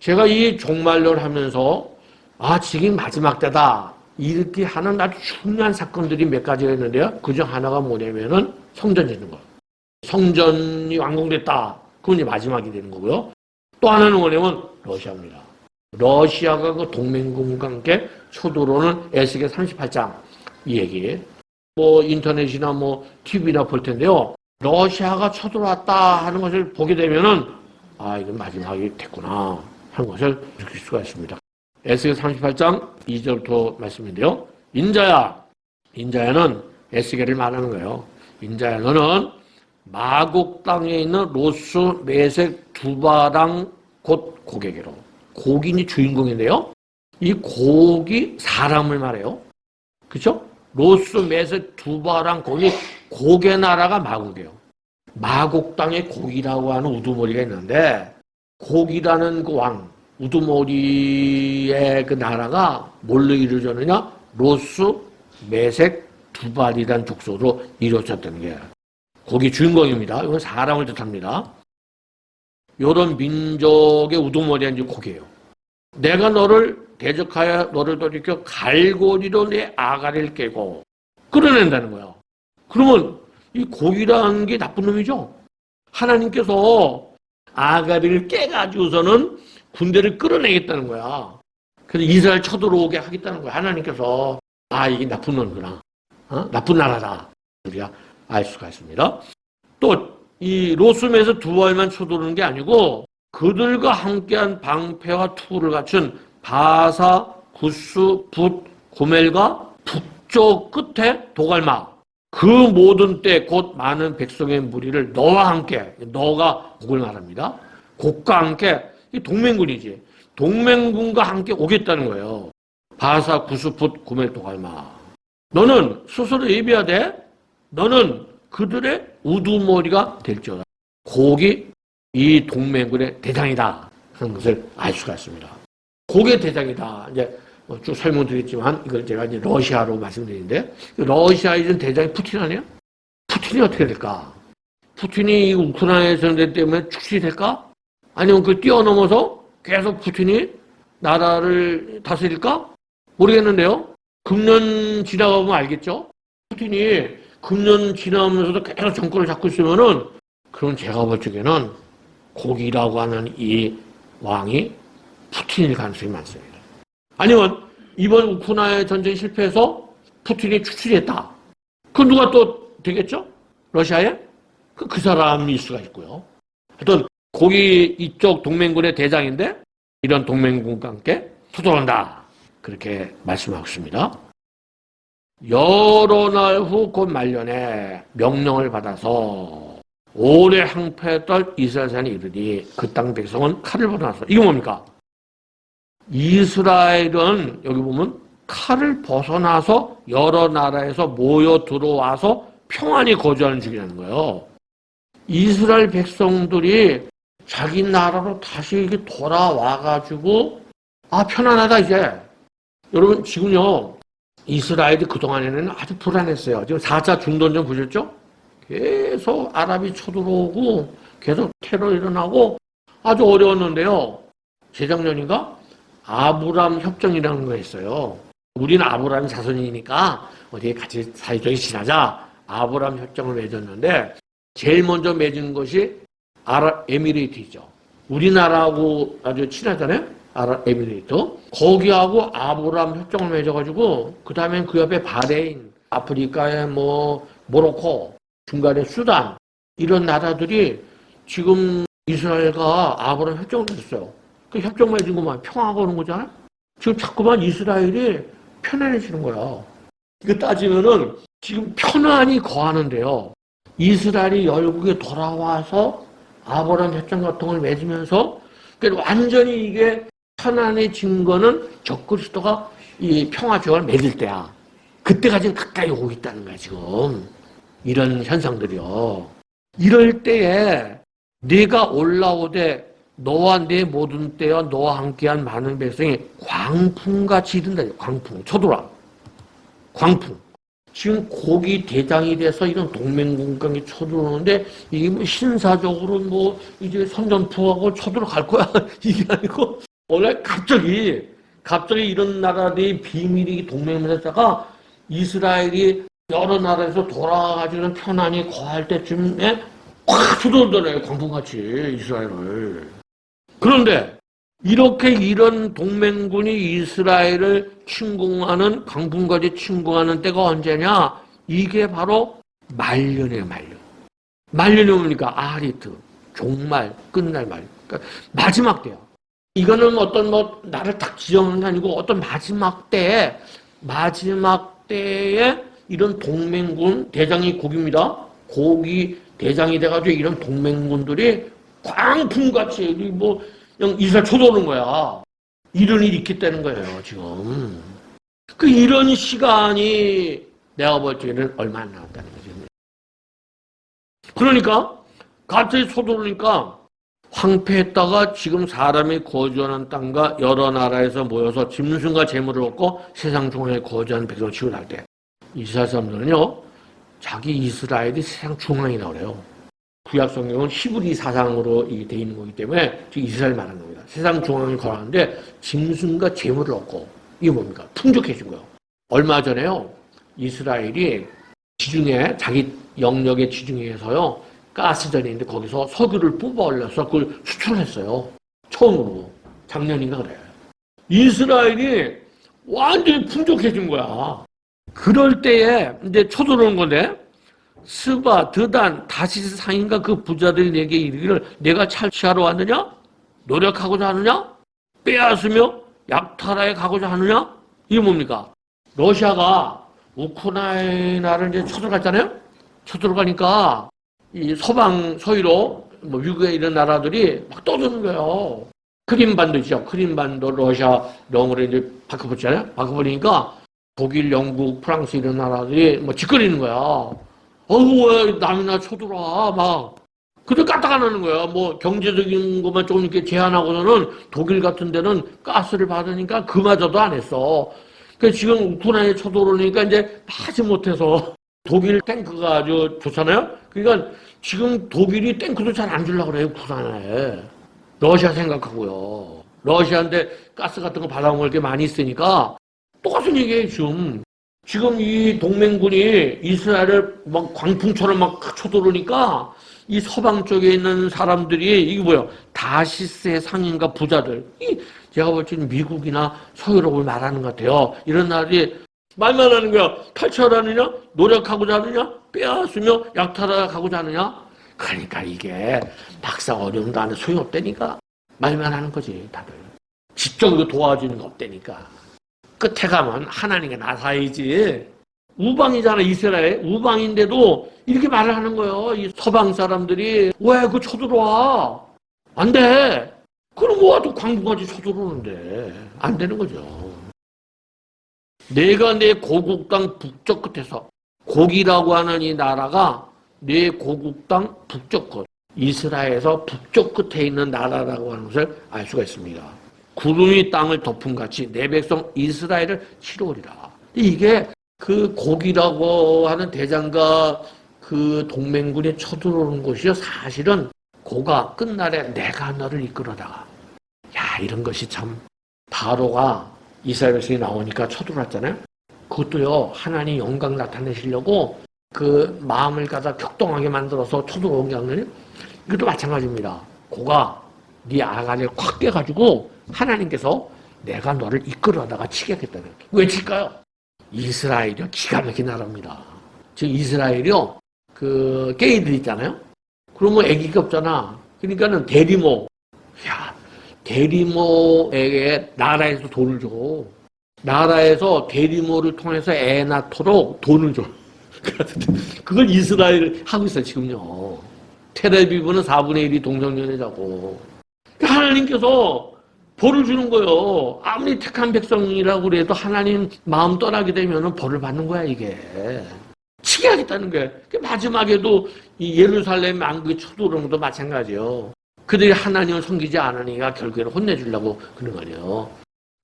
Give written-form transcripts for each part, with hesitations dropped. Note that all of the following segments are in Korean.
제가 이 종말론을 하면서 지금 마지막 때다 이렇게 하는 아주 중요한 사건들이 몇 가지가 있는데요. 그중 하나가 뭐냐면은 성전 짓는 거. 성전이 완공됐다. 그건 이제 마지막이 되는 거고요. 또 하나는 뭐냐면 러시아입니다. 러시아가 그 동맹국과 함께 쳐들어오는 에스겔 38장 이 얘기. 뭐 인터넷이나 뭐 TV나 볼 텐데요. 러시아가 쳐들어왔다 하는 것을 보게 되면은 이건 마지막이 됐구나 하는 것을 느낄 수가 있습니다. 에스겔 38장 2절부터 말씀인데요. 인자야는 에스겔을 말하는 거예요. 인자야 너는 마곡 땅에 있는 로스 메색 두바랑 곧 고개기로. 곡이 주인공인데요. 이 곡이 사람을 말해요. 그렇죠? 로스 메색 두바랑 곡이 곡의 나라가 마곡이에요. 마곡 땅에 곡이라고 하는 우두머리가 있는데 곡이라는 그 왕 우두머리의 그 나라가 뭘로 이루어졌느냐? 로스 메색 두발이라는 족속으로 이루어졌다는 게 곡이 주인공입니다. 이건 사람을 뜻합니다. 이런 민족의 우두머리가 이제 곡이에요. 내가 너를 대적하여 너를 돌이켜 갈고리로 내 아가리를 깨고 끌어낸다는 거야. 그러면 이 곡이라는 게 나쁜 놈이죠. 하나님께서 아가리를 깨가지고서는 군대를 끌어내겠다는 거야. 그래서 이스라엘 쳐들어오게 하겠다는 거야. 하나님께서 이게 나쁜 놈이구나. 나쁜 나라다. 우리가 알 수가 있습니다. 또 이 로스메에서 두발만 쳐들어오는 게 아니고 그들과 함께한 방패와 투구를 갖춘 바사, 구스, 붓, 고멜과 북쪽 끝에 도갈마 그 모든 때 곧 많은 백성의 무리를 너와 함께 너가 곡을 말합니다. 곡과 함께 동맹군이지. 동맹군과 함께 오겠다는 거예요. 바사, 구스, 붓, 고멜, 도갈마 너는 스스로 예비하되 너는 그들의 우두머리가 될지어다. 곡이 이 동맹군의 대장이다 하는 것을 알 수가 있습니다. 곡의 대장이다. 이제 쭉 설명드렸지만 이걸 제가 이제 러시아로 말씀드리는데 러시아의 대장이 푸틴 아니에요? 푸틴이 어떻게 될까? 푸틴이 우크라이나 전쟁 때문에 축출될까? 아니면 그걸 뛰어넘어서 계속 푸틴이 나라를 다스릴까? 모르겠는데요. 금년 지나가보면 알겠죠? 푸틴이 금년 지나면서도 계속 정권을 잡고 있으면은 그럼 제가 볼 적에는 곡이라고 하는 이 왕이 푸틴일 가능성이 많습니다. 아니면 이번 우크라이나 전쟁 실패해서 푸틴이 추출했다. 그 누가 또 되겠죠? 러시아에? 그 사람일 수가 있고요. 하여튼 곡이 이쪽 동맹군의 대장인데 이런 동맹군과 함께 투도한다. 그렇게 말씀하고 있습니다. 여러 날 후 곧 말년에 명령을 받아서 오래 항폐했던 이스라엘 산이 이르니 그 땅 백성은 칼을 벗어났어. 이게 뭡니까? 이스라엘은 여기 보면 칼을 벗어나서 여러 나라에서 모여 들어와서 평안히 거주하는 중이라는 거예요. 이스라엘 백성들이 자기 나라로 다시 돌아와가지고 편안하다 이제. 여러분 지금요. 이스라엘이 그동안에는 아주 불안했어요. 지금 4차 중동전 보셨죠? 계속 아랍이 쳐들어오고 계속 테러 일어나고 아주 어려웠는데요. 재작년인가? 아브람 협정이라는 거 있어요. 우리는 아브람 자손이니까 어디에 같이 사이좋게 지내자. 아브람 협정을 맺었는데 제일 먼저 맺은 것이 아랍에미레이트죠. 우리나라하고 아주 친하잖아요. 아랍에미레이트. 거기하고 아브람 협정을 맺어가지고 그 다음엔 그 옆에 바레인, 아프리카의 모로코, 중간에 수단 이런 나라들이 지금 이스라엘과 아브람 협정을 맺었어요. 그 협정 맺은 것만 평화가 오는 거잖아요. 지금 자꾸만 이스라엘이 편안해지는 거야. 이거 따지면은 지금 편안히 거하는데요. 이스라엘이 열국에 돌아와서 아브람 협정 같은 걸 맺으면서 완전히 이게 편안해진 거는 적그리스도가 이 평화조약을 맺을 때야. 그때가 지금 가까이 오고 있다는 거야, 지금. 이런 현상들이요. 이럴 때에 네가 올라오되 너와 내 모든 때와 너와 함께한 많은 백성이 광풍같이 이른다. 광풍. 쳐들어와. 광풍. 지금 곡이 대장이 돼서 이런 동맹군강이 쳐들어오는데 이게 신사적으로 이제 선전포하고 쳐들어갈 거야. 이게 아니고 원래 갑자기 이런 나라들이 비밀이 동맹했다가 이스라엘이 여러 나라에서 돌아가지고 편안히 거할 때쯤에 확 쳐들더래요. 광풍같이 이스라엘을. 그런데 이렇게 이런 동맹군이 이스라엘을 침공하는 광풍같이 침공하는 때가 언제냐? 이게 바로 말년이에요. 말년이 뭡니까? 아리트, 종말, 끝날 말. 그러니까 마지막 때야. 이거는 어떤 나를 딱 지정하는 게 아니고 어떤 마지막 때에 이런 동맹군 대장이 고기 대장이 돼가지고 이런 동맹군들이 광풍같이 그냥 이스라엘 쳐들어오는 거야. 이런 일이 있겠다는 거예요, 지금. 이런 시간이 내가 볼 때는 얼마 안 남았다는 거죠. 그러니까 갑자기 쳐들어오니까 황폐했다가 지금 사람이 거주하는 땅과 여러 나라에서 모여서 짐승과 재물을 얻고 세상 중앙에 거주하는 백성을 치고 날 때 이스라엘 사람들은요, 자기 이스라엘이 세상 중앙이라고 그래요. 구약 성경은 히브리 사상으로 돼 있는 거기 때문에 이스라엘 말하는 겁니다. 세상 중앙에 거하는데 짐승과 재물을 얻고, 이게 뭡니까? 풍족해진 거예요. 얼마 전에요, 이스라엘이 지중해, 자기 영역의 지중해에서요, 가스전이 있는데 거기서 석유를 뽑아 올려서 그걸 수출했어요. 처음으로. 작년인가 그래요. 이스라엘이 완전히 풍족해진 거야. 그럴 때에 이제 쳐들어오는 건데, 스바, 드단, 다시스 상인과 그 부자들이 내게 이르기를 내가 탈취하러 왔느냐? 노력하고자 하느냐? 빼앗으며 약탈하에 가고자 하느냐? 이게 뭡니까? 러시아가 우크라이나를 이제 쳐들어갔잖아요? 쳐들어가니까 이 서방, 서유로, 미국의 이런 나라들이 막 떠드는 거예요. 크림반도 있죠. 크림반도 러시아 령으로 이제 바꿔버렸잖아요. 바꿔버리니까 독일, 영국, 프랑스 이런 나라들이 짓거리는 거야. 왜 남이나 쳐들어와, 막. 그들 까딱 안 하는 거야. 경제적인 것만 조금 이렇게 제한하고서는 독일 같은 데는 가스를 받으니까 그마저도 안 했어. 그러니까 지금 우크라이나에 쳐들어오니까 이제 하지 못해서 독일 탱크가 아주 좋잖아요? 그러니까 지금 독일이 탱크도 잘 안 주려고 그래요, 우크라이나에. 러시아 생각하고요. 러시아인데 가스 같은 거 받아먹을 게 많이 있으니까 똑같은 얘기예요, 지금. 지금 이 동맹군이 이스라엘을 광풍처럼 쳐들어오니까 이 서방 쪽에 있는 사람들이 이게 뭐야? 다시스의 상인과 부자들. 제가 볼 때는 미국이나 서유럽을 말하는 것 같아요. 이런 나라들이 말만 하는 거야. 탈취하라느냐? 노력하고자 하느냐? 빼앗으며 약탈하러 가고자 하느냐? 그러니까 이게 막상 어려움도 안 해 소용없다니까. 말만 하는 거지, 다들. 직접으로 도와주는 거 없다니까. 끝에 가면 하나님께 나서야지. 우방이잖아, 이스라엘. 우방인데도 이렇게 말을 하는 거예요. 이 서방 사람들이 왜 그 쳐들어와? 안 돼. 그럼 뭐가 광풍같이 쳐들어오는데. 안 되는 거죠. 내가 내 고국 땅 북쪽 끝에서, 고기라고 하는 이 나라가 내 고국 땅 북쪽 끝, 이스라엘에서 북쪽 끝에 있는 나라라고 하는 것을 알 수가 있습니다. 구름이 땅을 덮은 같이 내 백성 이스라엘을 치러오리라. 이게 그 고기라고 하는 대장과 그 동맹군이 쳐들어오는 곳이요. 사실은 고가 끝날에 내가 너를 이끌어다가. 야, 이런 것이 참 바로가 이스라엘 백성이 나오니까 쳐들어왔잖아요. 그것도요, 하나님 영광 나타내시려고 그 마음을 갖다 격동하게 만들어서 쳐들어온 게 아니에요. 이것도 마찬가지입니다. 고가 네 아가를 확 깨가지고 하나님께서 내가 너를 이끌어다가 치게 하겠다는 거예요. 왜 칠까요? 이스라엘이요, 기가 막힌 나라입니다. 지금 이스라엘이요, 그 게이들 있잖아요. 그러면 애기가 없잖아. 그러니까는 대리모, 대리모에게 나라에서 돈을 줘. 나라에서 대리모를 통해서 애 낳도록 돈을 줘. 그걸 이스라엘 하고 있어요, 지금요. 텔레비브는 4분의 1이 동성연애자고. 하나님께서 벌을 주는 거예요. 아무리 택한 백성이라고 그래도 하나님 마음 떠나게 되면 벌을 받는 거야, 이게. 치게 하겠다는 거예요. 마지막에도 이 예루살렘 왕국이 쳐들어오는 것도 마찬가지예요. 그들이 하나님을 섬기지 않으니까 결국에는 혼내주려고 그런 거예요.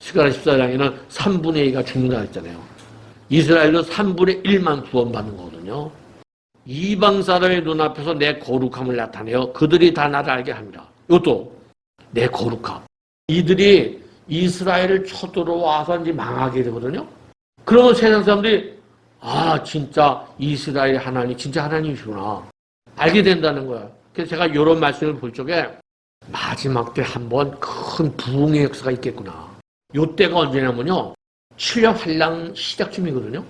스가랴 14장에는 3분의 2가 죽는다 했잖아요. 이스라엘도 3분의 1만 구원받는 거거든요. 이방 사람의 눈앞에서 내 거룩함을 나타내어 그들이 다 나를 알게 합니다. 이것도 내 거룩함. 이들이 이스라엘을 쳐들어와서 이제 망하게 되거든요. 그러면 세상 사람들이 아, 진짜 이스라엘 하나님, 진짜 하나님이시구나. 알게 된다는 거예요. 그래서 제가 이런 말씀을 볼 적에 마지막 때 한번 큰 부흥의 역사가 있겠구나. 요때가 언제냐면요. 7년 환랑 시작쯤이거든요.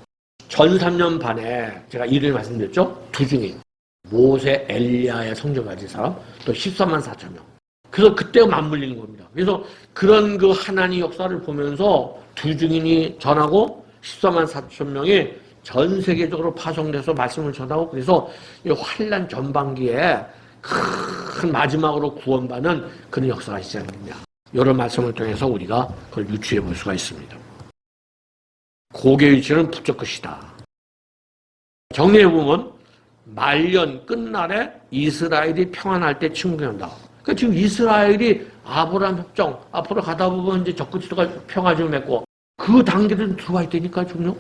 전 3년 반에 제가 이름을 말씀드렸죠. 두 증인. 모세, 엘리야의 성전 가진 사람, 또 14만 4천 명. 그래서 그때가 맞물리는 겁니다. 그래서 그런 그 하나님 역사를 보면서 두 증인이 전하고 14만 4천 명이 전 세계적으로 파송돼서 말씀을 전하고 그래서 이 환란 전반기에 큰 마지막으로 구원받는 그런 역사가 시작됩니다. 이런 말씀을 통해서 우리가 그걸 유추해 볼 수가 있습니다. 고개 위치는 북쪽 끝이다. 정리해 보면 말년 끝날에 이스라엘이 평안할 때 침공한다. 그러니까 지금 이스라엘이 아브라함 협정 앞으로 가다 보면 이제 적그리스도가 평화를 맺고 그 단계를 들어와 있다니까 지금요.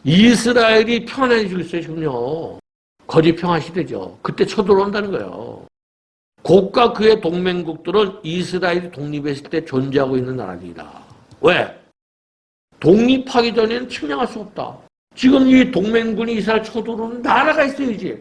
이스라엘이 평안해지고 있어요 지금요. 거짓 평화 시대죠. 그때 쳐들어온다는 거예요. 곡과 그의 동맹국들은 이스라엘이 독립했을 때 존재하고 있는 나라들이다. 왜? 독립하기 전에는 침략할 수 없다. 지금 이 동맹군이 이스라엘 쳐들어오는 나라가 있어야지.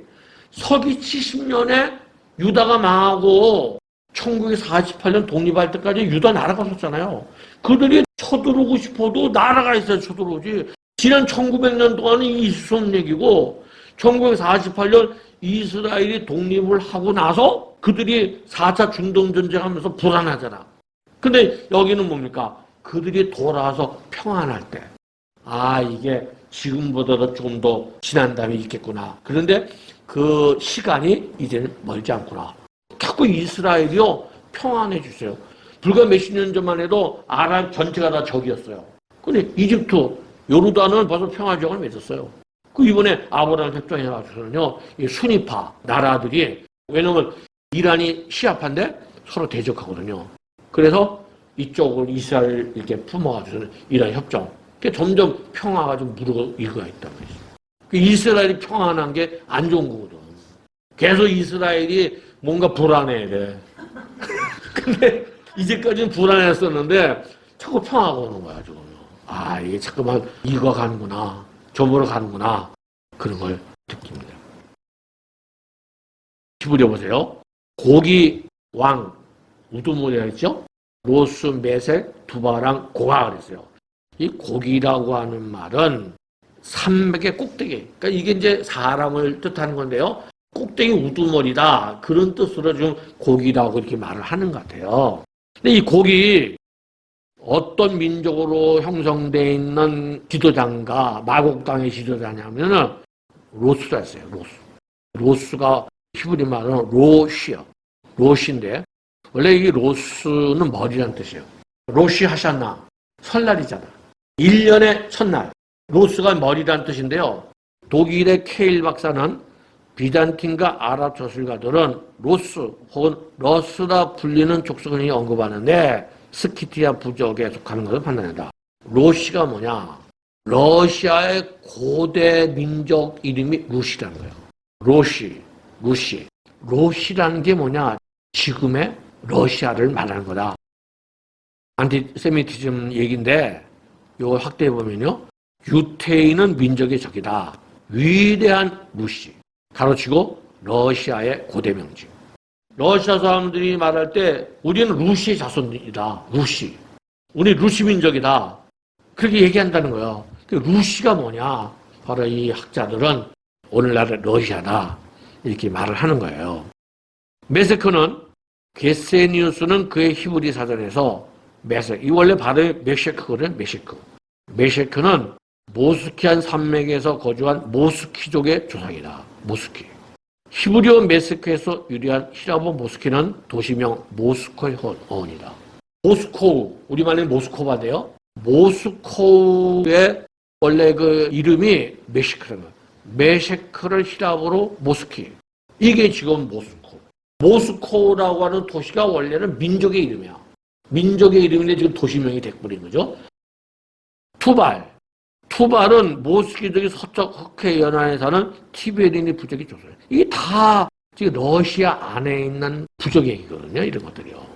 서기 70년에 유다가 망하고 1948년 독립할 때까지 유다 나라가 없었잖아요. 그들이 쳐들어오고 싶어도 나라가 있어야 쳐들어오지. 지난 1900년 동안은 이수선 얘기고 1948년 이스라엘이 독립을 하고 나서 그들이 4차 중동전쟁하면서 불안하잖아. 근데 여기는 뭡니까? 그들이 돌아와서 평안할 때. 아, 이게 지금보다도 조금 더 지난 다음에 있겠구나. 그런데 그 시간이 이제는 멀지 않구나. 자꾸 이스라엘이요, 평안해 주세요. 불과 몇십 년 전만 해도 아랍 전체가 다 적이었어요. 근데 이집트, 요르단은 벌써 평화정을 맺었어요. 그 이번에 아브라함 협정해가지고는요, 이 순위파 나라들이, 왜냐면 이란이 시아파인데 서로 대적하거든요. 그래서 이쪽을 이스라엘 이렇게 품어가지고는 이란 협정. 그러니까 점점 평화가 좀 무르익어가 있단 말이죠. 이스라엘이 평안한 게 안 좋은 거거든. 계속 이스라엘이 뭔가 불안해야 돼. 근데 이제까지는 불안했었는데 자꾸 평화가 오는 거야, 지금. 아, 이게 자꾸만 익어가는구나. 저물어 가는구나. 그런 걸 느낍니다. 히브리어 보세요. 고기 왕 우두모리라 했죠? 로스, 메색, 두바랑 고가 그랬어요. 이 고기라고 하는 말은 산맥의 꼭대기. 그러니까 이게 이제 사람을 뜻하는 건데요. 꼭대기 우두머리다. 그런 뜻으로 좀 고기라고 이렇게 말을 하는 것 같아요. 근데 이 고기 어떤 민족으로 형성되어 있는 지도자인가 마곡당의 지도자냐면은 로스가 있어요. 로스. 로스가 히브리 말은 로시요. 로시인데 원래 이 로스는 머리란 뜻이에요. 로시 하샤나 설날이잖아. 1년의 첫날. 로스가 머리란 뜻인데요. 독일의 케일 박사는 비잔틴과 아랍 저술가들은 로스 혹은 러스라 불리는 족속을 언급하는데 스키티아 부족에 속하는 것을 판단한다. 로시가 뭐냐? 러시아의 고대 민족 이름이 루시라는 거예요. 로시, 루시. 로시라는 게 뭐냐? 지금의 러시아를 말하는 거다. 안티세미티즘 얘기인데 이거 확대해 보면요. 유태인은 민족의 적이다. 위대한 루시. 가로치고 러시아의 고대 명칭. 러시아 사람들이 말할 때 우리는 루시의 자손이다. 루시. 우리 루시 민족이다. 그렇게 얘기한다는 거예요. 루시가 뭐냐? 바로 이 학자들은 오늘날의 러시아다. 이렇게 말을 하는 거예요. 메세크는 게세니우스는 그의 히브리 사전에서 메세, 이 원래 발음이 메셰크거든요. 메셰크. 메셰크는 모스키안 산맥에서 거주한 모스키족의 조상이다. 모스키. 히브리어 메스크에서 유래한 히라보 모스키는 도시명 모스코의 어원이다. 모스코우, 우리말에 모스코바인데요. 모스코우의 원래 그 이름이 메시크라는 거예요. 메셰크를 히라보로 모스키. 이게 지금 모스코. 모스코라고 하는 도시가 원래는 민족의 이름이야. 민족의 이름인데 지금 도시명이 돼버린 거죠. 투발. 투발은 모스키족이 서쪽 흑해 연안에 사는 티베리니 부족의 조선. 이게 다 지금 러시아 안에 있는 부족 얘기거든요. 이런 것들이요.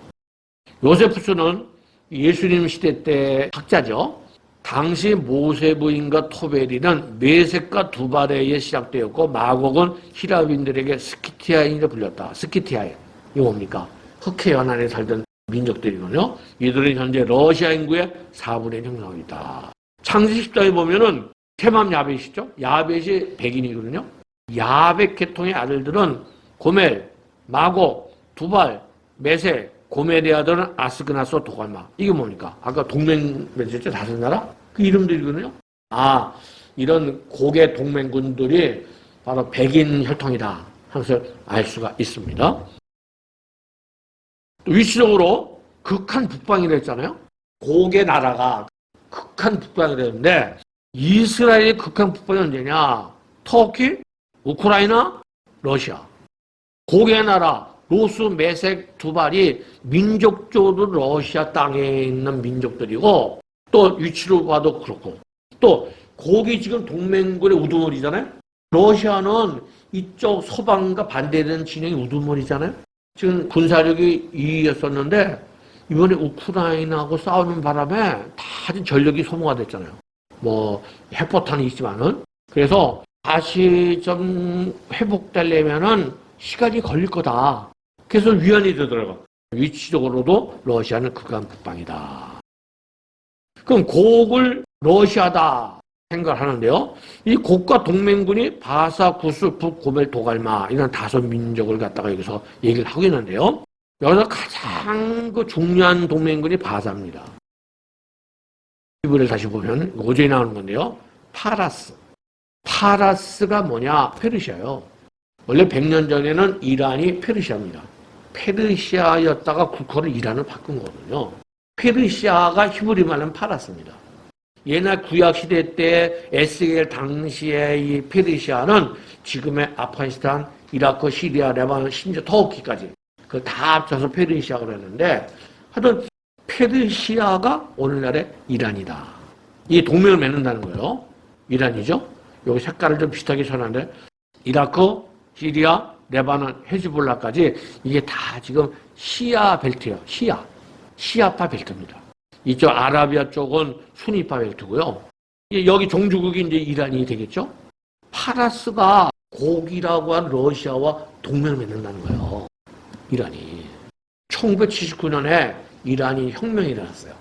요세푸스는 예수님 시대 때 학자죠. 당시 모세 부인과 토베리는 메섹과 두발에 시작되었고 마곡은 히라빈들에게 스키티아인이라 불렸다. 스키티아인. 이거 뭡니까? 흑해 연안에 살던 민족들이거든요. 이들은 현재 러시아 인구의 4분의 1 형성하고 있다. 창세기 10장에 보면은 테맘 야벳이죠. 야벳이 백인이거든요. 야벳 계통의 아들들은 고멜, 마곡, 두발, 메섹, 고멜의 아들은 아스그나스, 도갈마. 이게 뭡니까? 아까 동맹 맺었죠? 다섯 나라? 그 이름들이거든요. 아, 이런 고개 동맹군들이 바로 백인 혈통이다 하면서 알 수가 있습니다. 또 위치적으로 극한 북방이라 했잖아요. 고개 나라가 극한 북방이라 했는데 이스라엘의 극한 북방이 언제냐? 터키, 우크라이나, 러시아. 고개 나라 로스, 메섹, 두발이 민족적으로 러시아 땅에 있는 민족들이고 또 위치로 봐도 그렇고 또 거기 지금 동맹군의 우두머리잖아요. 러시아는 이쪽 서방과 반대되는 진영이 우두머리잖아요. 지금 군사력이 2위였었는데 이번에 우크라이나하고 싸우는 바람에 다 전력이 소모가 됐잖아요. 뭐 핵포탄이 있지만은 그래서 다시 좀 회복되려면은 시간이 걸릴 거다. 그래서 위안이 되더라고요. 위치적으로도 러시아는 극한 북방이다. 그럼 곡을 러시아다 생각하는데요. 이 곡과 동맹군이 바사, 구스, 북, 고멜, 도갈마 이런 다섯 민족을 갖다가 여기서 얘기를 하고 있는데요. 여기서 가장 중요한 동맹군이 바사입니다. 이번에 다시 보면 5절에 나오는 건데요. 파라스. 파라스가 뭐냐? 페르시아요. 원래 100년 전에는 이란이 페르시아입니다. 페르시아였다가 국호를 이란을 바꾼 거거든요. 페르시아가 히브리 말은 파라스입니다. 옛날 구약시대 때 에스겔 당시에 이 페르시아는 지금의 아프가니스탄, 이라크, 시리아, 레바논, 심지어 터키까지 그 다 합쳐서 페르시아가 그랬는데 하여튼 페르시아가 오늘날의 이란이다. 이 동맹을 맺는다는 거예요. 이란이죠. 여기 색깔을 좀 비슷하게 쳐놨는데 이라크, 시리아, 레바논, 헤즈볼라까지 이게 다 지금 시아 벨트예요. 시아파 벨트입니다. 이쪽 아라비아 쪽은 수니파 벨트고요. 여기 종주국이 이제 이란이 되겠죠. 파라스가 곡이라고 한 러시아와 동맹을 맺는다는 거예요. 이란이. 1979년에 이란이 혁명이 일어났어요.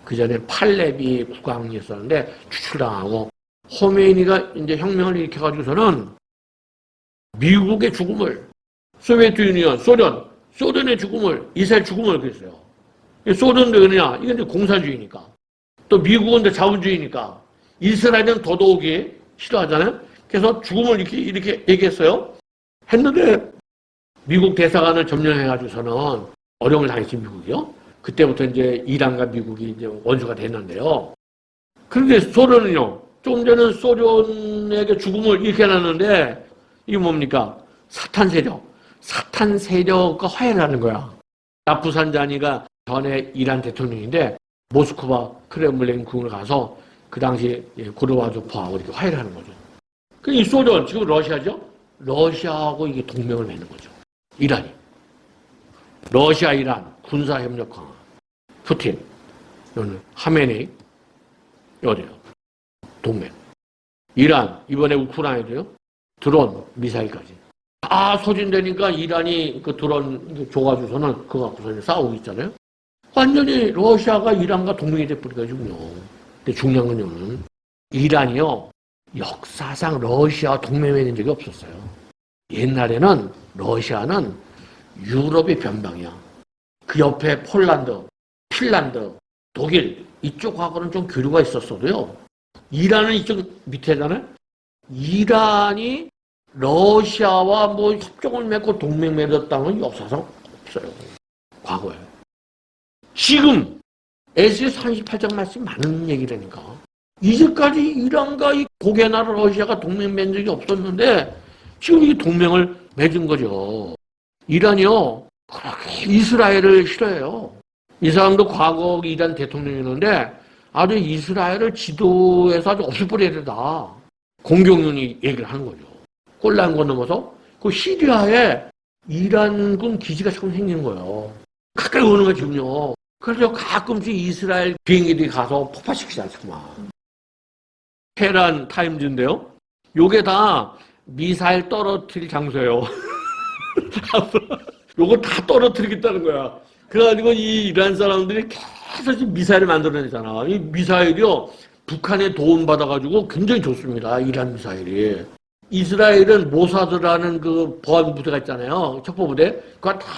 그 전에 팔레비 국왕이 있었는데 추출당하고 호메이니가 이제 혁명을 일으켜가지고서는 미국의 죽음을, 소비에트 유니언, 소련의 죽음을, 이스라엘 죽음을 그랬어요. 소련도 그러냐? 이건 이제 공산주의니까. 또 미국은 이제 자본주의니까. 이스라엘은 더더욱이 싫어하잖아요. 그래서 죽음을 이렇게 얘기했어요. 했는데 미국 대사관을 점령해가지고서는 어려움을 당했지, 미국이요. 그때부터 이제 이란과 미국이 이제 원수가 됐는데요. 그런데 소련은요, 조금 전에 소련에게 죽음을 이렇게 해놨는데, 이게 뭡니까? 사탄 세력과 화해를 하는 거야. 라프산자니가 전에 이란 대통령인데, 모스크바 크렘린궁을 가서 그 당시 고르바초프하고 이렇게 화해를 하는 거죠. 이 소련, 지금 러시아죠? 러시아하고 이게 동맹을 맺는 거죠. 이란이. 러시아, 이란, 군사협력 강화. 푸틴, 하메네이, 어디요? 동맹. 이란, 이번에 우크라이나도요? 드론, 미사일까지. 다 소진되니까 이란이 그 드론 줘가지고서는 그거 갖고서 싸우고 있잖아요. 완전히 러시아가 이란과 동맹이 돼버리가지고요. 근데 중요한 건요, 이란이요, 역사상 러시아와 동맹 맺은 적이 없었어요. 옛날에는 러시아는 유럽의 변방이야. 그 옆에 폴란드, 핀란드, 독일 이쪽하고는 좀 교류가 있었어도요. 이란은 이쪽 밑에잖아요. 이란이 러시아와 뭐 협정을 맺고 동맹 맺었다는 역사상 없어요. 과거에. 지금 에스겔 38장 말씀 많은 얘기라니까. 이제까지 이란과 이 고개나라 러시아가 동맹 맺은 적이 없었는데 지금 이 동맹을 맺은 거죠. 이란이요, 그렇게 이스라엘을 싫어해요. 이 사람도 과거 이란 대통령이었는데 아주 이스라엘을 지도에서 아주 없애버려야 된다. 공경윤이 얘기를 하는 거죠. 꼴란 거 넘어서 그 시리아에 이란군 기지가 자꾸 생기는 거예요. 가까이 오는 거예요, 지금요. 그래서 가끔씩 이스라엘 비행기들이 가서 폭파시키지 않습니까? 테란 타임즈인데요. 요게 다 미사일 떨어뜨릴 장소예요. 요거 다 떨어뜨리겠다는 거야. 그래가지고 이 이란 사람들이 계속 지금 미사일을 만들어내잖아. 이 미사일이요, 북한에 도움받아가지고 굉장히 좋습니다. 이란 미사일이. 이스라엘은 모사드라는 그 보안 부대가 있잖아요. 첩보부대. 그거 다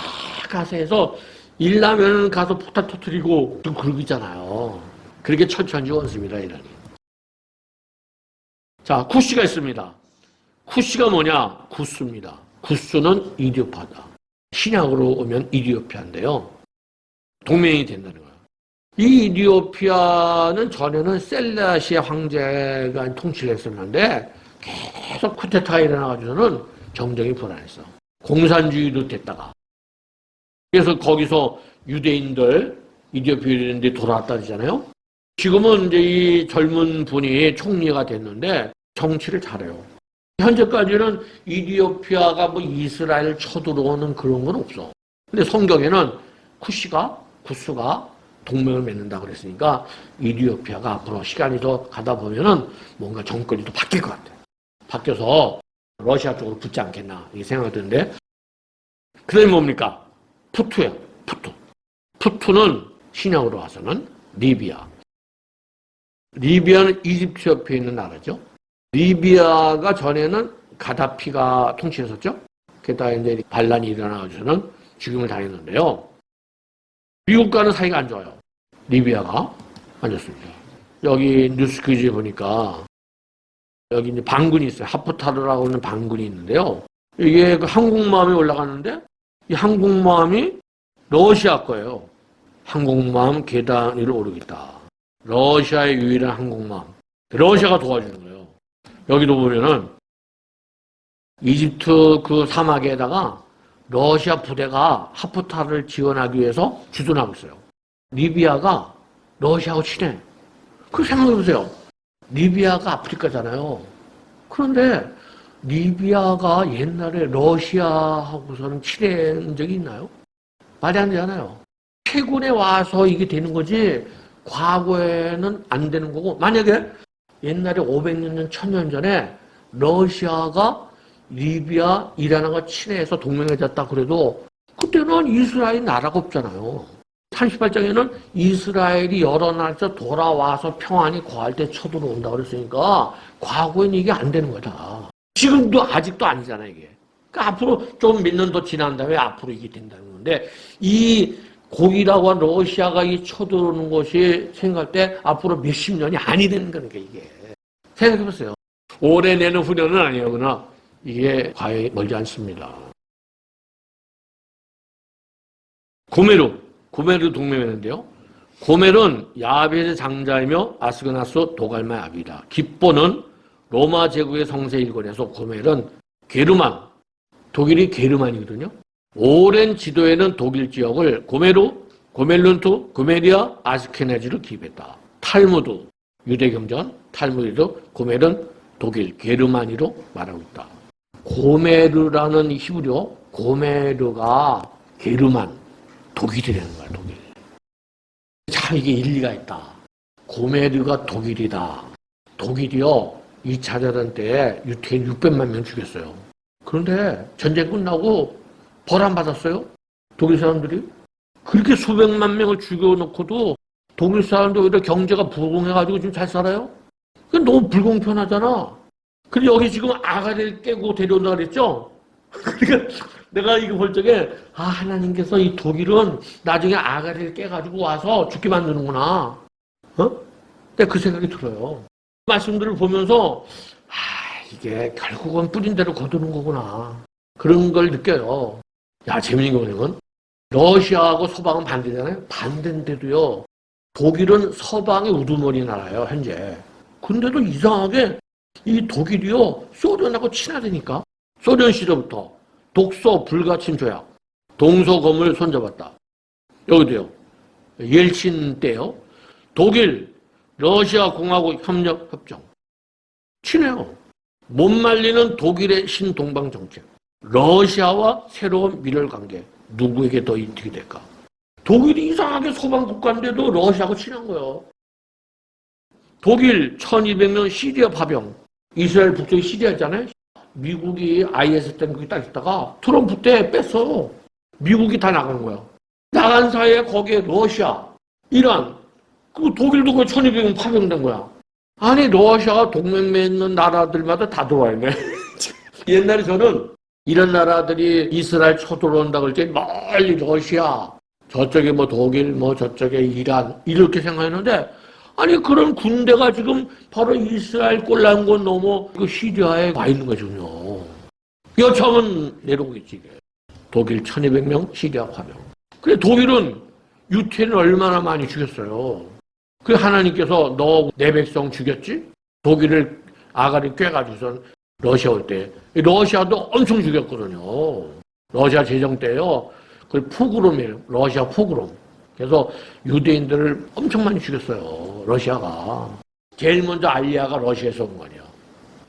가서 해서 일나면 가서 폭탄 터뜨리고 좀 그러고 있잖아요. 그렇게 철저한 원수입니다, 이란이. 자, 쿠시가 있습니다. 쿠시가 뭐냐? 구스입니다. 구스는 이디오파다. 신약으로 오면 이디오피아인데요. 동맹이 된다는 거예요. 이 이디오피아는 전에는 셀라시아 황제가 통치를 했었는데 계속 쿠데타가 일어나가지고는 정정이 불안했어. 공산주의도 됐다가. 그래서 거기서 유대인들, 이디오피아인들이 돌아왔다 그러잖아요. 지금은 이제 이 젊은 분이 총리가 됐는데 정치를 잘해요. 현재까지는 이디오피아가 뭐 이스라엘 쳐들어오는 그런 건 없어. 근데 성경에는 구스가 동맹을 맺는다고 그랬으니까 이디오피아가 앞으로 시간이 더 가다 보면은 뭔가 정권이 더 바뀔 것 같아. 바뀌어서 러시아 쪽으로 붙지 않겠나 이게 생각이 드는데, 그 다음에 뭡니까? 푸투예요. 푸투는 신약으로 와서는 리비아. 리비아는 이집트 옆에 있는 나라죠. 리비아가 전에는 가다피가 통치했었죠. 게다가 이제 반란이 일어나가지고는 죽임을 당했는데요. 미국과는 사이가 안 좋아요. 리비아가 안 좋습니다. 여기 뉴스퀴즈에 보니까 여기 이제 반군이 있어요. 하프타르라고 하는 반군이 있는데요. 이게 그 항공모함이 올라가는데 이 항공모함이 러시아 거예요. 항공모함 계단 위를 오르겠다. 러시아의 유일한 항공모함. 러시아가 도와주는 거예요. 여기도 보면은 이집트 그 사막에다가 러시아 부대가 하프타르를 지원하기 위해서 주둔하고 있어요. 리비아가 러시아하고 친해. 그 생각해보세요. 리비아가 아프리카잖아요. 그런데 리비아가 옛날에 러시아하고서는 친해진 적이 있나요? 말이 안 되잖아요. 최근에 와서 이게 되는 거지 과거에는 안 되는 거고, 만약에 옛날에 500년, 1000년 전에 러시아가 리비아, 이란하고 친해서 동맹해졌다 그래도 그때는 이스라엘 나라가 없잖아요. 38장에는 이스라엘이 여러 나라에서 돌아와서 평안히 거할 때 쳐들어온다 그랬으니까 과거에는 이게 안 되는 거다. 지금도 아직도 아니잖아요, 이게. 그러니까 앞으로 좀 몇 년 더 지난 다음에 앞으로 이게 된다는 건데, 이 고기라고 한 러시아가 이 쳐들어오는 것이 생각할 때 앞으로 몇십 년이 아니 되는 거니까 이게. 생각해보세요. 올해 내는 후년은 아니에요. 그러나 이게 과연 멀지 않습니다. 고메르 동맹이었는데요. 고멜은 야벳의 장자이며 아스그나스 도갈마의 아비다. 기뽀는 로마 제국의 성세 일권에서 고멜은 게르만, 독일이 게르만이거든요. 오랜 지도에는 독일 지역을 고멜룬트, 고메리아, 아스케나지로 기입했다. 탈무드, 유대경전, 탈무드도 고멜은 독일, 게르만이로 말하고 있다. 고메르라는 히브리어, 고메르가 게르만, 독일이라는 거야, 독일. 참 이게 일리가 있다. 고메르가 독일이다. 독일이요, 2차 대전 때 유태인 600만 명 죽였어요. 그런데 전쟁 끝나고 벌 안 받았어요? 독일 사람들이? 그렇게 수백만 명을 죽여놓고도 독일 사람들 오히려 경제가 부흥해가지고 지금 잘 살아요? 그건 너무 불공평하잖아. 근데 여기 지금 아가리를 깨고 데려온다 그랬죠? 그러니까 내가 이거 볼 적에, 하나님께서 이 독일은 나중에 아가리를 깨가지고 와서 죽게 만드는구나. 근데 그 생각이 들어요. 말씀들을 보면서, 이게 결국은 뿌린 대로 거두는 거구나. 그런 걸 느껴요. 야, 재밌는 게 뭐냐면, 러시아하고 서방은 반대잖아요. 반대인데도요, 독일은 서방의 우두머리 나라예요, 현재. 근데도 이상하게 이 독일이요, 소련하고 친하다니까. 소련 시절부터 독소 불가침 조약, 동서검을 손잡았다. 여기도요, 옐친 때요, 독일, 러시아 공화국 협력 협정. 친해요. 못 말리는 독일의 신동방 정책. 러시아와 새로운 밀월 관계. 누구에게 더 이득이 될까? 독일이 이상하게 소방 국가인데도 러시아하고 친한 거예요. 독일 1200년 시리아 파병, 이스라엘 북쪽이 시리아잖아요. 미국이 IS 때 거기 딱 있다가 트럼프 때 뺐어. 미국이 다 나간 거야. 나간 사이에 거기에 러시아, 이란, 그 독일도 그 1200년 파병된 거야. 아니 러시아가 동맹 맺는 나라들마다 다 들어와있네. 옛날에 저는 이런 나라들이 이스라엘 쳐들어온다 그럴 때 멀리 러시아, 저쪽에 뭐 독일, 뭐 저쪽에 이란 이렇게 생각했는데 아니 그런 군대가 지금 바로 이스라엘 꼴난 곳 넘어 그 시리아에 와 있는 거거든요. 여차하면 내려오겠지 이게. 독일 1200명 시리아 파병. 그래 독일은 유태인을 얼마나 많이 죽였어요. 그 하나님께서 너 내 백성 죽였지? 독일을 아가리 꿰가지고선 러시아 올 때 러시아도 엄청 죽였거든요. 러시아 제정 때요. 그 포그롬이에요. 러시아 포그롬. 그래서 유대인들을 엄청 많이 죽였어요. 러시아가. 제일 먼저 알리아가 러시아에서 온 거예요.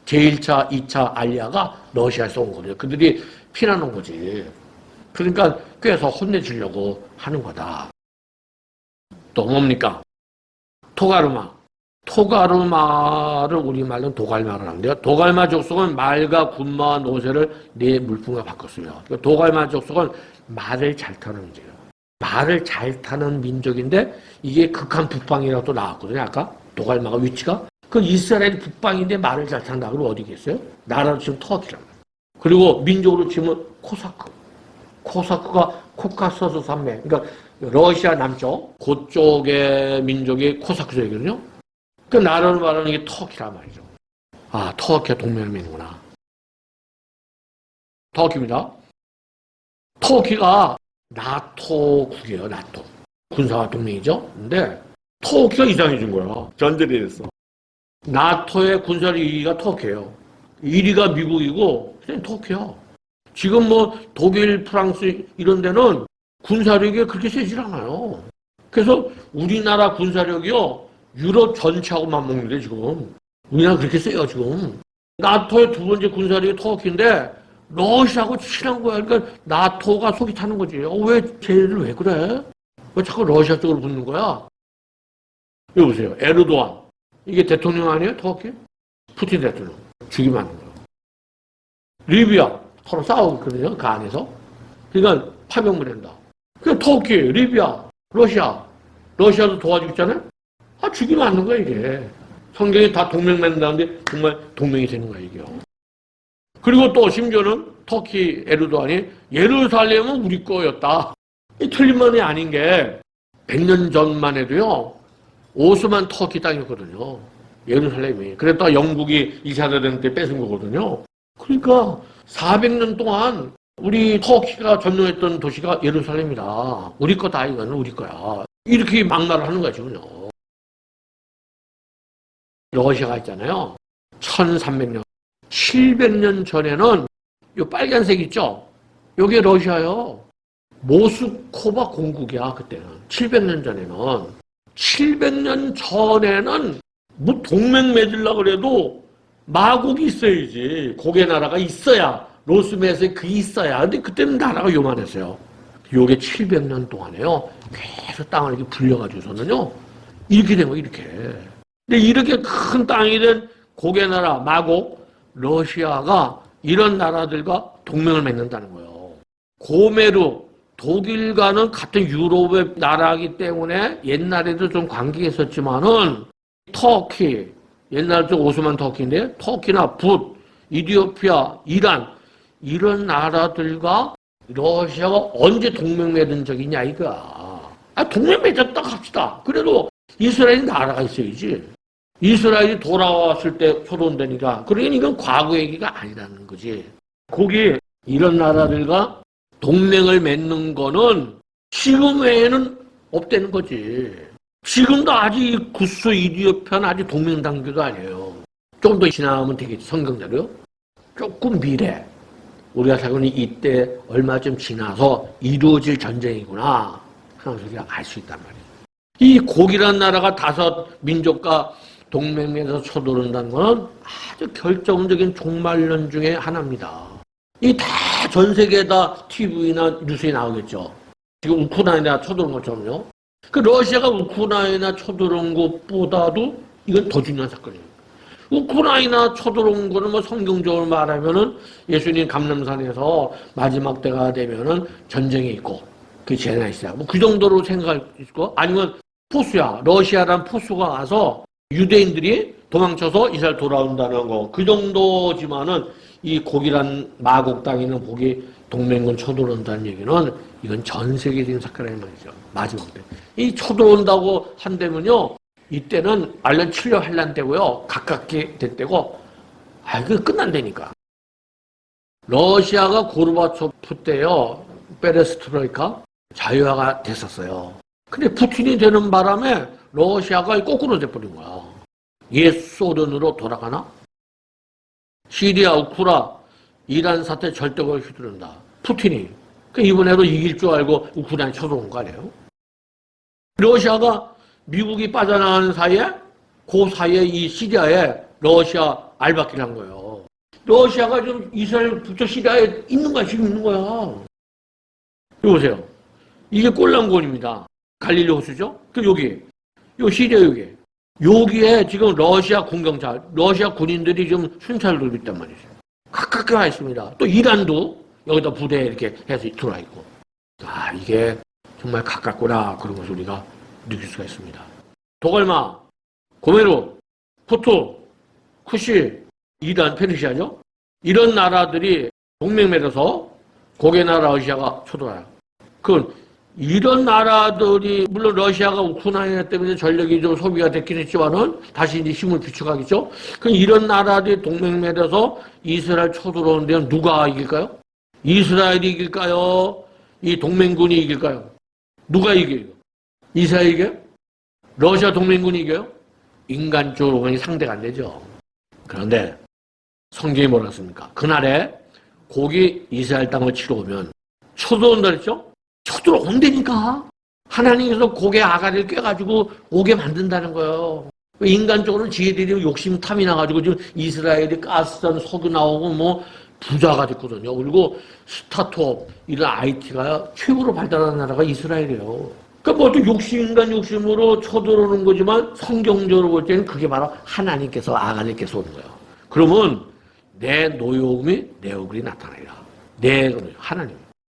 제1차, 2차 알리아가 러시아에서 온 거예요. 그들이 피난온 거지. 그러니까 꿰서 혼내주려고 하는 거다. 또 뭡니까? 토가르마. 토가르마를 우리말로는 도갈마를 하는데요. 도갈마 족속은 말과 군마와 노새를 네 물품과 바꿨어요. 도갈마 족속은 말을 잘 타는 문제예요. 말을 잘 타는 민족인데 이게 극한 북방이라고 또 나왔거든요. 아까 도갈마가 위치가. 그 이스라엘이 북방인데 말을 잘 탄다. 그럼 어디겠어요? 나라로 치면 터키란 말이에요. 그리고 민족으로 치면 코사크. 코사크가 코카서스 산맥. 그러니까 러시아 남쪽 그쪽의 민족이 코사크족이거든요. 그 나라로 말하는 게 터키란 말이죠. 아, 터키가 동맹을 맺는구나. 터키입니다. 터키가 나토국이에요, 나토. 군사와 동맹이죠. 근데 터키가 이상해진 거야. 전쟁이 됐어. 나토의 군사력 2위가 터키예요. 1위가 미국이고 그냥 터키야. 지금 뭐 독일, 프랑스 이런 데는 군사력이 그렇게 세질 않아요. 그래서 우리나라 군사력이요. 유럽 전체하고 맞먹는데 지금. 우리나라 그렇게 세요 지금. 나토의 두 번째 군사력이 터키인데 러시아하고 친한 거야. 그러니까 나토가 속이 타는 거지. 왜 쟤를 왜 그래? 왜 자꾸 러시아 쪽으로 붙는 거야? 여기 보세요. 에르도안. 이게 대통령 아니에요? 터키? 푸틴 대통령. 죽이면 안 돼요. 리비아. 서로 싸우고 있거든요. 그 안에서. 그러니까 파병 보낸다. 그 터키, 리비아, 러시아. 러시아도 도와주고 있잖아요? 아, 죽이면 안 되는 거야, 이게. 성경이 다 동맹 맺는다는데 정말 동맹이 되는 거야, 이게. 그리고 또 심지어는 터키 에르도안이 예루살렘은 우리 거였다. 이 틀린 말이 아닌 게 100년 전만 해도요. 오스만 터키 땅이었거든요. 예루살렘이. 그랬다가 영국이 2차 대전 때 뺏은 거거든요. 그러니까 400년 동안 우리 터키가 점령했던 도시가 예루살렘이다. 우리 거다 이거는 우리 거야. 이렇게 막말을 하는 거죠. 러시아가 있잖아요. 1300년, 700년 전에는 이 빨간색 있죠? 이게 러시아요. 모스코바 공국이야 그때는. 700년 전에는. 700년 전에는 뭐 동맹 맺으려고 그래도 마국이 있어야지. 고개 나라가 있어야. 로스메스에 그게 있어야. 근데 그때는 나라가 요만했어요. 요게 700년 동안에요. 계속 땅을 이렇게 불려가지고서는요. 이렇게 된 거예요, 이렇게. 근데 이렇게 큰 땅이 된 고개 나라, 마국, 러시아가 이런 나라들과 동맹을 맺는다는 거예요. 고메르, 독일과는 같은 유럽의 나라이기 때문에 옛날에도 좀 관계가 있었지만은 터키, 옛날 좀 오스만 터키인데 터키나 붓, 이디오피아, 이란 이런 나라들과 러시아가 언제 동맹 맺은 적이 있냐 이거야. 아, 동맹 맺었다 합시다. 그래도 이스라엘이 나라가 있어야지. 이스라엘이 돌아왔을 때 초론되니까. 그러니까 이건 과거 얘기가 아니라는 거지. 거기 이런 나라들과 동맹을 맺는 거는 지금 외에는 없다는 거지. 지금도 아직 구스 이디오피아는 아직 동맹 단계도 아니에요. 좀 더 지나면 되겠지, 성경대로요. 조금 미래. 우리가 살고 있는 이때 얼마쯤 지나서 이루어질 전쟁이구나 하는 소리가 알 수 있단 말이에요. 이 고기란 나라가 5 민족과 동맹에서 쳐들어온다는 것은 아주 결정적인 종말론 중에 하나입니다. 이 다 전 세계에 다 TV나 뉴스에 나오겠죠. 지금 우크라이나 쳐들어온 것처럼요. 그 러시아가 우크라이나 쳐들어온 것보다도 이건 더 중요한 사건이에요. 우크라이나 쳐들어온 거는 뭐 성경적으로 말하면은 예수님 감람산에서 마지막 때가 되면은 전쟁이 있고 그 재난이 있어요. 뭐 그 정도로 생각할 수 있고 아니면 포수야. 러시아란 포수가 와서 유대인들이 도망쳐서 이스라엘 돌아온다는 거. 그 정도지만은 이 곡이란 마곡 땅에 있는 곡이 동맹군 쳐들어온다는 얘기는 이건 전 세계적인 사건이란 말이죠. 마지막 때. 이 쳐들어온다고 한다면요. 이때는 말년 7년 한란 때고요. 가깝게 됐대고 그 끝난다니까. 러시아가 고르바초프 때요. 페레스트로이카 자유화가 됐었어요. 근데 푸틴이 되는 바람에 러시아가 거꾸로 돼버린 거야. 옛 소련으로 돌아가나? 시리아, 우크라, 이란 사태 절대로 휘두른다. 푸틴이. 이번에도 이길 줄 알고 우크라이나에 쳐들어온 거 아니에요? 러시아가 미국이 빠져나가는 사이에 그 사이에 이 시리아에 러시아 알박기를 한 거예요. 러시아가 지금 이스라엘 북쪽 시리아에 있는 거야. 지금 있는 거야. 여기 보세요. 이게 꼴랑곤입니다. 갈릴리 호수죠? 여기. 요 시리아 여기. 여기에 지금 러시아 공경차, 러시아 군인들이 지금 순찰을 돌고 있단 말이죠. 가깝게 와 있습니다. 또 이란도 여기다 부대 이렇게 해서 들어와 있고. 이게 정말 가깝구나. 그런 것을 우리가 느낄 수가 있습니다. 도갈마, 고메로, 포토, 쿠시, 이란, 페르시아죠? 이런 나라들이 동맹 맺어서 고개 나라 러시아가 쳐들어와요. 이런 나라들이 물론 러시아가 우크라이나 때문에 전력이 좀 소비가 됐긴 했지만은 다시 이제 힘을 비축하겠죠. 그럼 이런 나라들이 동맹 맺어서 이스라엘 쳐들어오는 데는 누가 이길까요? 이스라엘이 이길까요? 이 동맹군이 이길까요? 누가 이겨요? 이스라엘이 이겨요? 러시아 동맹군이 이겨요? 인간적으로 보니 상대가 안 되죠. 그런데 성경이 뭐라 했습니까? 그날에 고기 이스라엘 땅을 치러 오면 쳐들어온다 그랬죠? 쳐들어온다니까. 하나님께서 고개 아가리를 꿰가지고 오게 만든다는 거예요. 인간적으로는 지혜들이 욕심 탐이 나가지고 지금 이스라엘이 가스선 석유 나오고 뭐 부자가 됐거든요. 그리고 스타트업 이런 IT가 최고로 발달한 나라가 이스라엘이에요. 그러니까 뭐 인간 욕심으로 쳐들어오는 거지만 성경적으로 볼 때는 그게 바로 하나님께서 아가리께서 오는 거예요. 그러면 내 노여움이 내 얼굴이 나타나리라.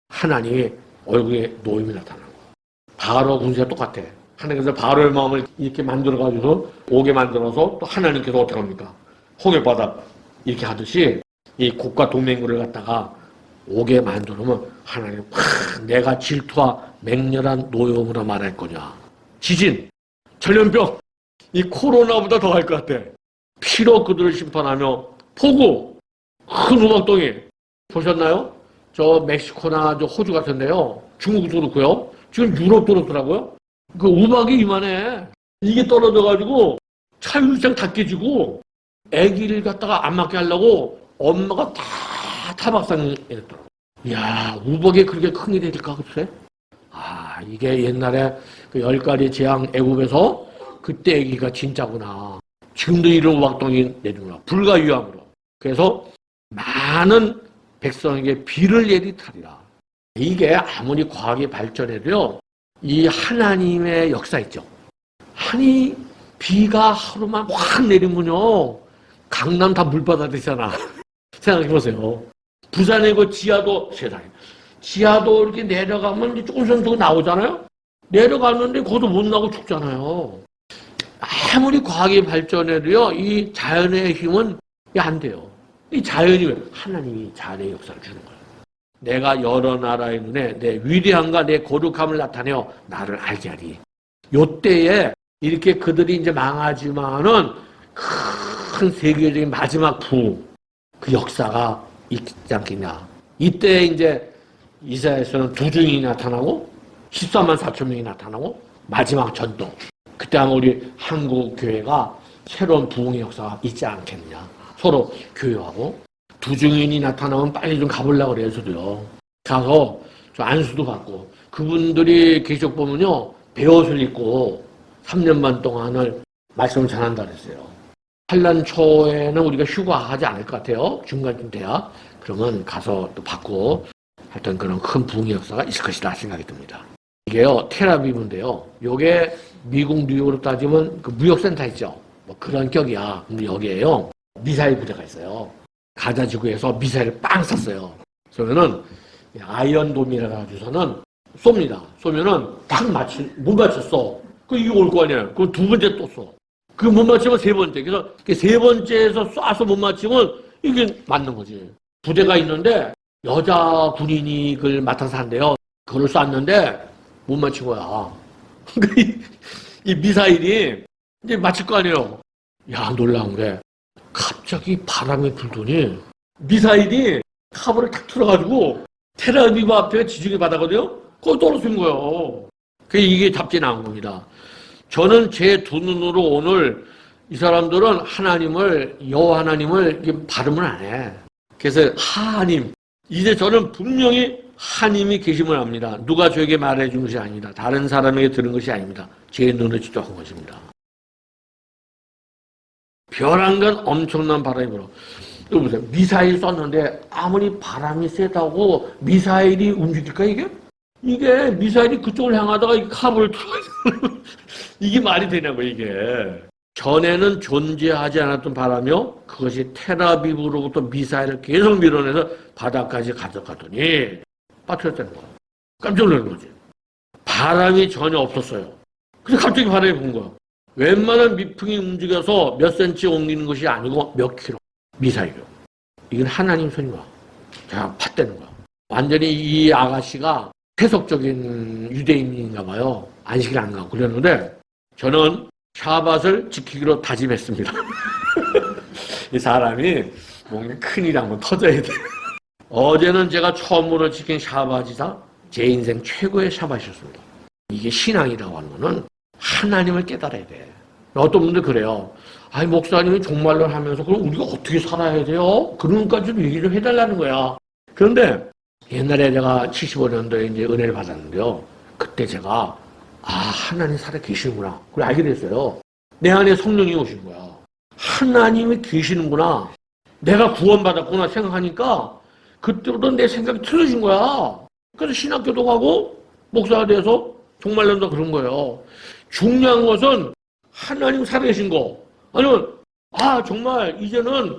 하나님이 얼굴에 노임이 나타나는 거야. 바로 군세가 똑같아. 하나님께서 바로의 마음을 이렇게 만들어가지고 오게 만들어서 또 하나님께서 어떻게 합니까? 홍해바다 이렇게 하듯이 이 국가 동맹군을 갖다가 오게 만들면 하나님 내가 질투와 맹렬한 노여움으로 말할 거냐. 지진, 전염병, 이 코로나보다 더 할 것 같아. 피로 그들을 심판하며 폭우, 큰 우박덩이 보셨나요? 저 멕시코나 저 호주 같은데요. 중국도 그렇고요. 지금 유럽도 그렇더라고요. 그 우박이 이만해. 이게 떨어져가지고 차유장 다 깨지고 아기를 갖다가 안 맞게 하려고 엄마가 다 타박상했더라고. 이야, 우박이 그렇게 큰 일이 될까 글쎄? 이게 옛날에 그 10가지 재앙 애굽에서 그때 아기가 진짜구나. 지금도 이런 우박덩이 내리구나. 불가유함으로. 그래서 많은 백성에게 비를 내리타리라. 이게 아무리 과학이 발전해도요, 이 하나님의 역사 있죠. 비가 하루만 확 내리면요, 강남 다 물바다 되잖아. 생각해보세요. 부산에 그 지하도, 세상에. 지하도 이렇게 내려가면 조금씩 조금 나오잖아요? 내려가는데 거기도 못 나고 죽잖아요. 아무리 과학이 발전해도요, 이 자연의 힘은 안 돼요. 이 자연이 하나님이 자연의 역사를 주는 거예요. 내가 여러 나라의 눈에 내 위대함과 내 거룩함을 나타내어 나를 알게 하리. 요때에 이렇게 그들이 이제 망하지만은 큰 세계적인 마지막 부흥, 그 역사가 있지 않겠냐. 이때 이제 이사야에서는 두 증인이 나타나고 14만 4천 명이 나타나고 마지막 전도. 그때 아마 우리 한국 교회가 새로운 부흥의 역사가 있지 않겠느냐. 서로 교류하고 두 증인이 나타나면 빨리 좀 가보려고 그래요. 저도요. 가서 좀 안수도 받고 그분들이 계속 보면요. 배옷을 입고 3년 반 동안을 말씀을 전한다 그랬어요. 환란 초에는 우리가 휴가하지 않을 것 같아요. 중간쯤 돼야. 그러면 가서 또 받고 하여튼 그런 큰 부흥의 역사가 있을 것이다 생각이 듭니다. 이게요, 텔아비브인데요. 요게 미국 뉴욕으로 따지면 그 무역센터 있죠. 뭐 그런 격이야. 근데 여기에요, 미사일 부대가 있어요. 가자 지구에서 미사일을 빵 쐈어요. 그러면은 아이언돔이라 가지고서는 쏩니다. 쏘면은 못 맞췄어. 그 이거 올 거 아니에요. 그럼 두 번째 또 쏘. 그 못 맞추면 세 번째. 그래서 세 번째에서 쏴서 못 맞추면 이게 맞는 거지. 부대가 있는데 여자 군인이 그걸 맡아서 한대요. 그걸 쐈는데 못 맞힌 거야. 이 미사일이 이제 맞힐 거 아니에요. 야, 놀라운 게 갑자기 바람이 불더니 미사일이 카브를 탁 틀어가지고 텔아비브 앞에 지중해 바다거든요. 거기 떨어진 거예요. 이게 답지 나온 겁니다. 저는 제 두 눈으로 오늘 이 사람들은 하나님을, 여호와 하나님을 발음을 안 해. 그래서 하나님, 이제 저는 분명히 하나님이 계심을 압니다. 누가 저에게 말해준 것이 아닙니다. 다른 사람에게 들은 것이 아닙니다. 제 눈을 직접 한 것입니다. 벼랑간 엄청난 바람이 불어. 또 보세요. 미사일 쐈는데 아무리 바람이 세다고 미사일이 움직일까 이게? 이게 미사일이 그쪽을 향하다가 이 카브를 틀어가지고 이게 말이 되냐고 이게. 전에는 존재하지 않았던 바람이요. 그것이 텔아비브로부터 미사일을 계속 밀어내서 바다까지 가져가더니 빠뜨렸다는 거야. 깜짝 놀란 거지. 바람이 전혀 없었어요. 근데 갑자기 바람이 분 거야. 웬만한 미풍이 움직여서 몇 센치 옮기는 것이 아니고 몇 킬로. 미사일이요. 이건 하나님 손이야. 자, 팠다는 거야. 완전히 이 아가씨가 해석적인 유대인인가 봐요. 안식일 안 가고 그랬는데 저는 샤밧을 지키기로 다짐했습니다. 이 사람이 뭔가 큰일이 한번 터져야 돼. 어제는 제가 처음으로 지킨 샤밧이다. 제 인생 최고의 샤밧이었습니다. 이게 신앙이라고 하는 거는 하나님을 깨달아야 돼. 어떤 분들 그래요. 아니, 목사님이 종말론 하면서 그럼 우리가 어떻게 살아야 돼요? 그런 것까지도 얘기 좀 해달라는 거야. 그런데 옛날에 제가 75년도에 이제 은혜를 받았는데요. 그때 제가 하나님 살아 계시는구나. 그걸 알게 됐어요. 내 안에 성령이 오신 거야. 하나님이 계시는구나. 내가 구원받았구나 생각하니까 그때부터 내 생각이 틀어진 거야. 그래서 신학교도 가고 목사가 돼서 종말론도 그런 거예요. 중요한 것은 하나님 살아계신 거. 아니면 정말 이제는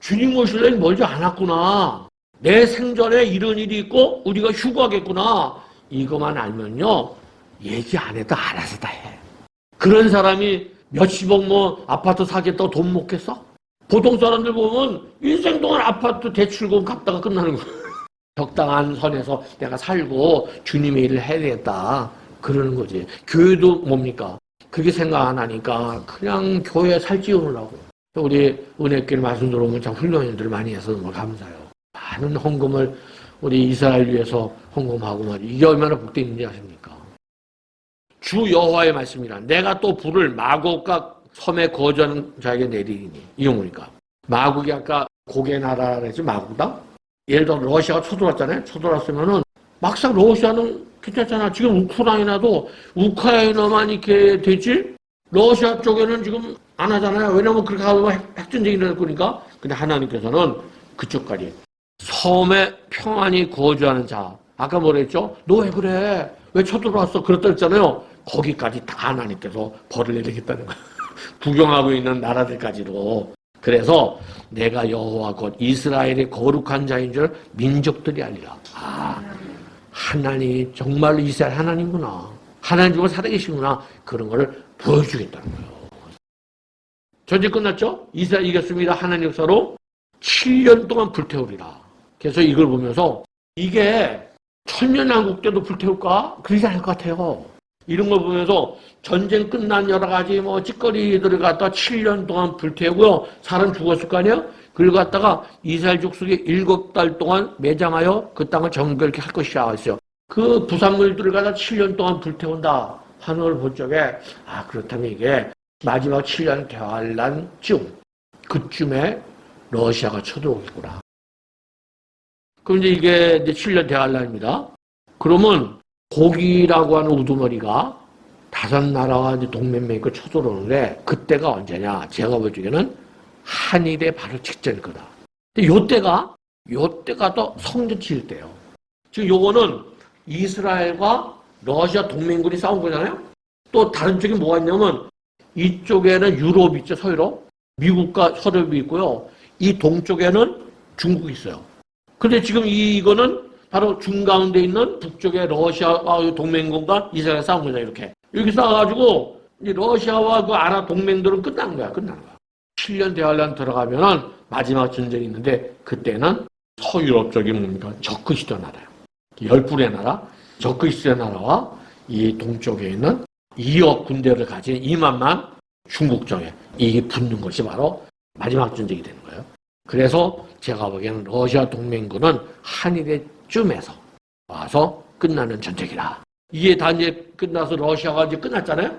주님 오실 날이 멀지 않았구나. 내 생전에 이런 일이 있고 우리가 휴가겠구나. 이것만 알면요. 얘기 안 해도 알아서 다 해. 그런 사람이 몇십억 아파트 사겠다고 돈 못 겠어? 보통 사람들 보면 인생 동안 아파트 대출금 갚다가 끝나는 거야. 적당한 선에서 내가 살고 주님의 일을 해야 되겠다. 그러는 거지. 교회도 뭡니까? 그게 생각 안 하니까 그냥 교회 살찌우느라고. 우리 은혜길 말씀 들어오면 참 훌륭한 일들을 많이 해서 정말 감사해요. 많은 헌금을 우리 이스라엘 위해서 헌금하고 말이죠. 이게 얼마나 복되어 있는지 아십니까? 주 여호와의 말씀이라. 내가 또 불을 마곡과 섬에 거주하는 자에게 내리니. 이게 뭡니까? 마곡이 아까 고개 나라라 했지 마곡다? 예를 들어 러시아가 쳐들어왔잖아요. 쳐들어왔으면은 막상 러시아는 괜찮잖아. 지금 우크라이나도 우크라이나만 이렇게 되지? 러시아 쪽에는 지금 안 하잖아요. 왜냐면 그렇게 하면 핵전쟁이 일어날 거니까. 근데 하나님께서는 그쪽까지 섬에 평안히 거주하는 자. 아까 뭐라 했죠? 너 왜 그래? 왜 쳐들어왔어? 그랬다 했잖아요. 거기까지 다 하나님께서 벌을 내리겠다는 거야. 구경하고 있는 나라들까지도. 그래서 내가 여호와 곧 이스라엘의 거룩한 자인 줄 민족들이 알리라. 하나님 정말로 이스라엘 하나님구나. 하나님 정말 살아계시구나. 그런 거를 보여주겠다는 거예요. 전쟁 끝났죠? 이스라엘 이겼습니다. 하나님 역사로 7년 동안 불태우리라. 그래서 이걸 보면서 이게 천년왕국 때도 불태울까? 그러지 않을 것 같아요. 이런 걸 보면서 전쟁 끝난 여러 가지 찌꺼리들을 갖다 7년 동안 불태우고요. 사람 죽었을 거 아니에요? 그걸 갖다가 이스라엘 족속이 7달 동안 매장하여 그 땅을 정결케 할 것이라 했어요. 그 부산물들을 갖다 7년 동안 불태운다 하는 걸 본 적에 그렇다면 이게 마지막 7년 대환란쯤 그쯤에 러시아가 쳐들어오겠구나. 그럼 이제 7년 대환란입니다. 그러면 고기라고 하는 우두머리가 5나라와 동맹맹이고 쳐들어오는데 그때가 언제냐? 제가 볼 적에는 한일의 바로 직전일 거다. 근데 요때가 또 성전 지을 때예요. 지금 요거는 이스라엘과 러시아 동맹군이 싸운 거잖아요. 또 다른 쪽에 뭐가 있냐면 이쪽에는 유럽 있죠, 서유럽. 미국과 서유럽이 있고요. 이 동쪽에는 중국이 있어요. 근데 지금 이거는 바로 중가운데 있는 북쪽의 러시아와 동맹군과 이스라엘 싸운 거잖아요, 이렇게. 이렇게 싸워가지고 이제 러시아와 그 아랍 동맹들은 끝난 거야, 끝난 거야. 7년 대환란 들어가면은 마지막 전쟁이 있는데 그때는 서유럽 쪽이 뭡니까? 적그리스도 나라예요. 10불의 나라, 적그리스도 나라와 이 동쪽에 있는 2억 군대를 가진 2만만 중국 쪽에 이게 붙는 것이 바로 마지막 전쟁이 되는 거예요. 그래서 제가 보기에는 러시아 동맹군은 한일에쯤에서 와서 끝나는 전쟁이라. 이게 다 이제 끝나서 러시아가 이제 끝났잖아요.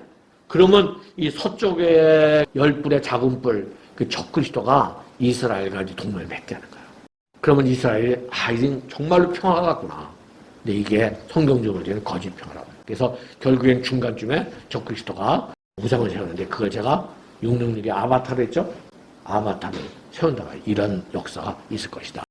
그러면 이 서쪽의 10불의 작은 뿔, 그 적그리스도가 이스라엘과 이제 동맹을 맺게 하는 거예요. 그러면 이스라엘이 이젠 정말로 평화가 갔구나. 근데 이게 성경적으로 되는 거짓 평화라고. 그래서 결국엔 중간쯤에 적그리스도가 우상을 세우는데 그걸 제가 666의 아바타를 했죠? 아바타를 세운다가 이런 역사가 있을 것이다.